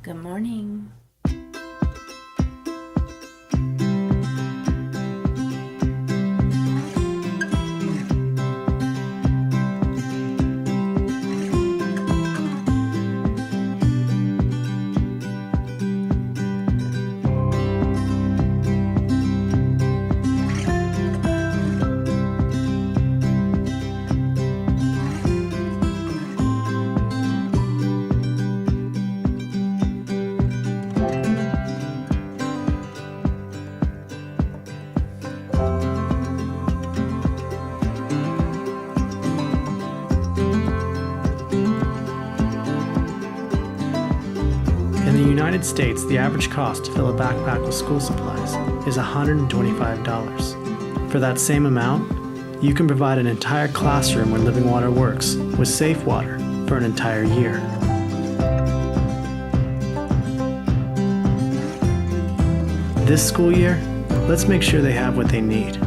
Good morning. In the United States, the average cost to fill a backpack with school supplies is $125. For that same amount, you can provide an entire classroom where Living Water works with safe water for an entire year. This school year, let's make sure they have what they need.